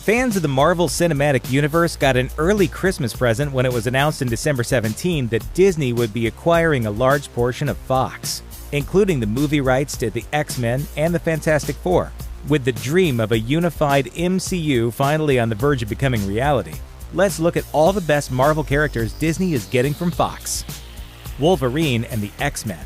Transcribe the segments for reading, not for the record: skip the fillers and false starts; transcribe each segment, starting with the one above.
Fans of the Marvel Cinematic Universe got an early Christmas present when it was announced in December 17 that Disney would be acquiring a large portion of Fox, including the movie rights to the X-Men and the Fantastic Four. With the dream of a unified MCU finally on the verge of becoming reality, let's look at all the best Marvel characters Disney is getting from Fox. Wolverine and the X-Men.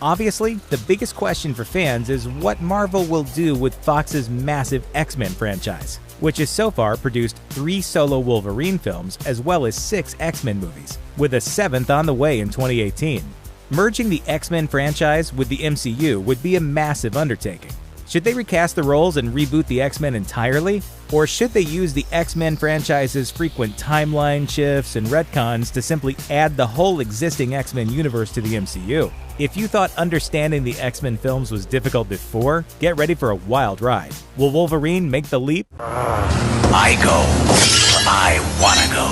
Obviously, the biggest question for fans is what Marvel will do with Fox's massive X-Men franchise, which has so far produced 3 solo Wolverine films as well as 6 X-Men movies, with a 7th on the way in 2018. Merging the X-Men franchise with the MCU would be a massive undertaking. Should they recast the roles and reboot the X-Men entirely? Or should they use the X-Men franchise's frequent timeline shifts and retcons to simply add the whole existing X-Men universe to the MCU? If you thought understanding the X-Men films was difficult before, get ready for a wild ride. Will Wolverine make the leap? I go where I wanna go.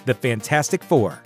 The Fantastic Four.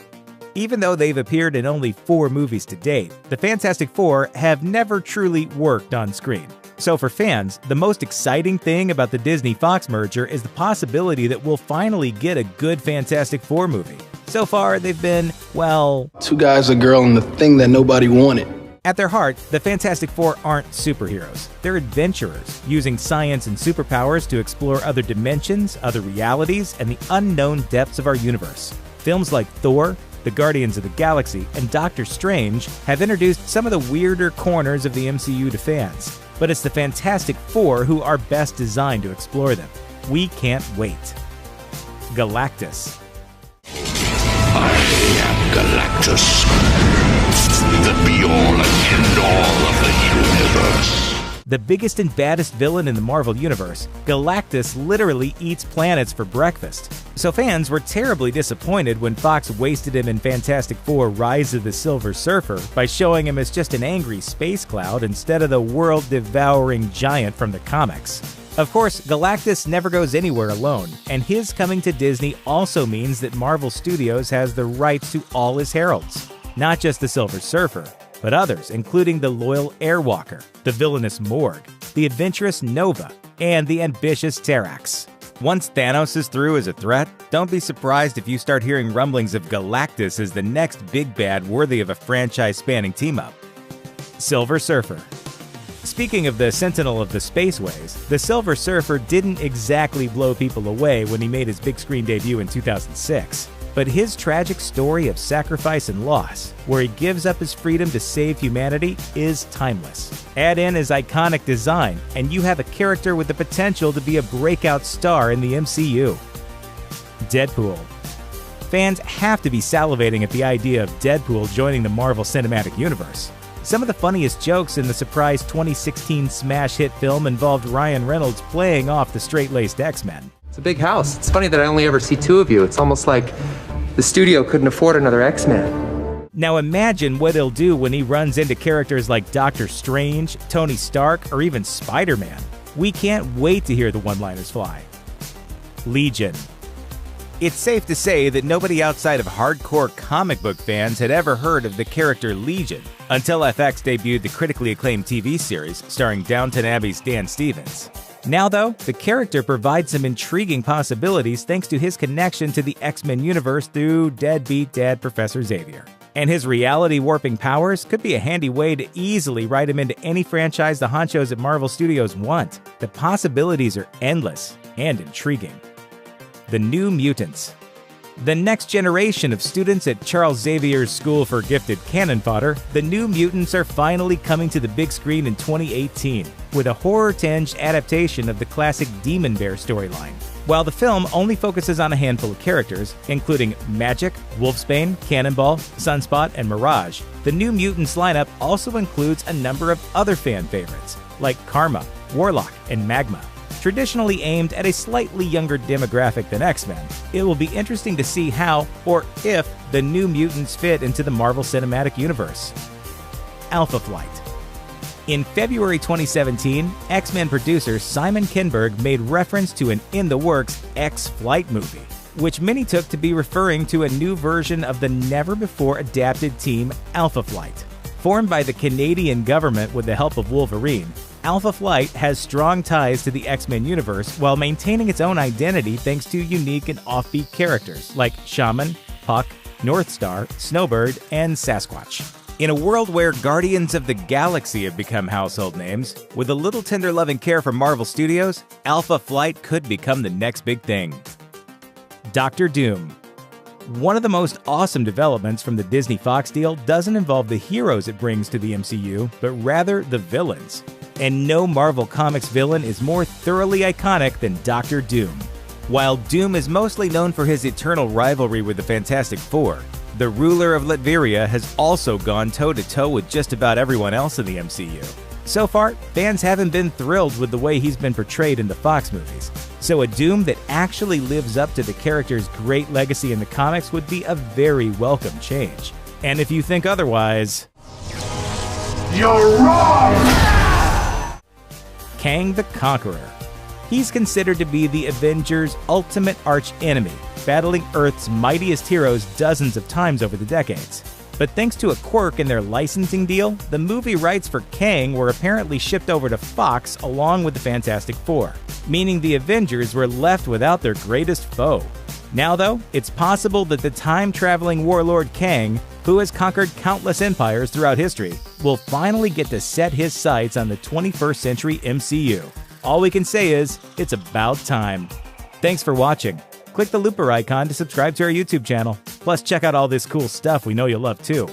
Even though they've appeared in only 4 movies to date, the Fantastic Four have never truly worked on screen. So for fans, the most exciting thing about the Disney-Fox merger is the possibility that we'll finally get a good Fantastic Four movie. So far, they've been, well... 2 guys, a girl, and the thing that nobody wanted. At their heart, the Fantastic Four aren't superheroes. They're adventurers, using science and superpowers to explore other dimensions, other realities, and the unknown depths of our universe. Films like Thor, the Guardians of the Galaxy, and Doctor Strange have introduced some of the weirder corners of the MCU to fans. But it's the Fantastic Four who are best designed to explore them. We can't wait. Galactus. I am Galactus, the be-all and end-all of the universe. The biggest and baddest villain in the Marvel Universe, Galactus literally eats planets for breakfast. So fans were terribly disappointed when Fox wasted him in Fantastic Four: Rise of the Silver Surfer by showing him as just an angry space cloud instead of the world-devouring giant from the comics. Of course, Galactus never goes anywhere alone, and his coming to Disney also means that Marvel Studios has the rights to all his heralds. Not just the Silver Surfer, but others, including the loyal Airwalker, the villainous Morg, the adventurous Nova, and the ambitious Terrax. Once Thanos is through as a threat, don't be surprised if you start hearing rumblings of Galactus as the next big bad worthy of a franchise-spanning team-up. Silver Surfer. Speaking of the Sentinel of the Spaceways, the Silver Surfer didn't exactly blow people away when he made his big screen debut in 2006. But his tragic story of sacrifice and loss, where he gives up his freedom to save humanity, is timeless. Add in his iconic design, and you have a character with the potential to be a breakout star in the MCU. Deadpool. Fans have to be salivating at the idea of Deadpool joining the Marvel Cinematic Universe. Some of the funniest jokes in the surprise 2016 smash hit film involved Ryan Reynolds playing off the straight-laced X-Men. It's a big house. It's funny that I only ever see 2 of you. It's almost like the studio couldn't afford another X-Men. Now imagine what he'll do when he runs into characters like Doctor Strange, Tony Stark, or even Spider-Man. We can't wait to hear the one-liners fly. Legion. It's safe to say that nobody outside of hardcore comic book fans had ever heard of the character Legion until FX debuted the critically acclaimed TV series starring Downton Abbey's Dan Stevens. Now though, the character provides some intriguing possibilities thanks to his connection to the X-Men universe through deadbeat dad Professor Xavier. And his reality-warping powers could be a handy way to easily write him into any franchise the honchos at Marvel Studios want. The possibilities are endless and intriguing. The New Mutants. The next generation of students at Charles Xavier's School for Gifted Cannon Fodder, the New Mutants are finally coming to the big screen in 2018, with a horror-tinged adaptation of the classic Demon Bear storyline. While the film only focuses on a handful of characters, including Magik, Wolfsbane, Cannonball, Sunspot, and Mirage, the New Mutants lineup also includes a number of other fan favorites, like Karma, Warlock, and Magma. Traditionally aimed at a slightly younger demographic than X-Men, it will be interesting to see how, or if, the New Mutants fit into the Marvel Cinematic Universe. Alpha Flight. In February 2017, X-Men producer Simon Kinberg made reference to an in-the-works X-Flight movie, which many took to be referring to a new version of the never-before-adapted team Alpha Flight. Formed by the Canadian government with the help of Wolverine, Alpha Flight has strong ties to the X-Men universe while maintaining its own identity thanks to unique and offbeat characters like Shaman, Puck, Northstar, Snowbird, and Sasquatch. In a world where Guardians of the Galaxy have become household names, with a little tender loving care from Marvel Studios, Alpha Flight could become the next big thing. Doctor Doom. One of the most awesome developments from the Disney-Fox deal doesn't involve the heroes it brings to the MCU, but rather the villains. And no Marvel Comics villain is more thoroughly iconic than Doctor Doom. While Doom is mostly known for his eternal rivalry with the Fantastic Four, the ruler of Latveria has also gone toe-to-toe with just about everyone else in the MCU. So far, fans haven't been thrilled with the way he's been portrayed in the Fox movies. So a Doom that actually lives up to the character's great legacy in the comics would be a very welcome change. And if you think otherwise, You're wrong! Kang the Conqueror. He's considered to be the Avengers' ultimate arch-enemy, battling Earth's mightiest heroes dozens of times over the decades. But thanks to a quirk in their licensing deal, the movie rights for Kang were apparently shipped over to Fox along with the Fantastic Four, meaning the Avengers were left without their greatest foe. Now though, it's possible that the time-traveling warlord Kang, who has conquered countless empires throughout history, will finally get to set his sights on the 21st century MCU. All we can say is, it's about time. Thanks for watching. Click the looper icon to subscribe to our YouTube channel. Plus, check out all this cool stuff we know you'll love too.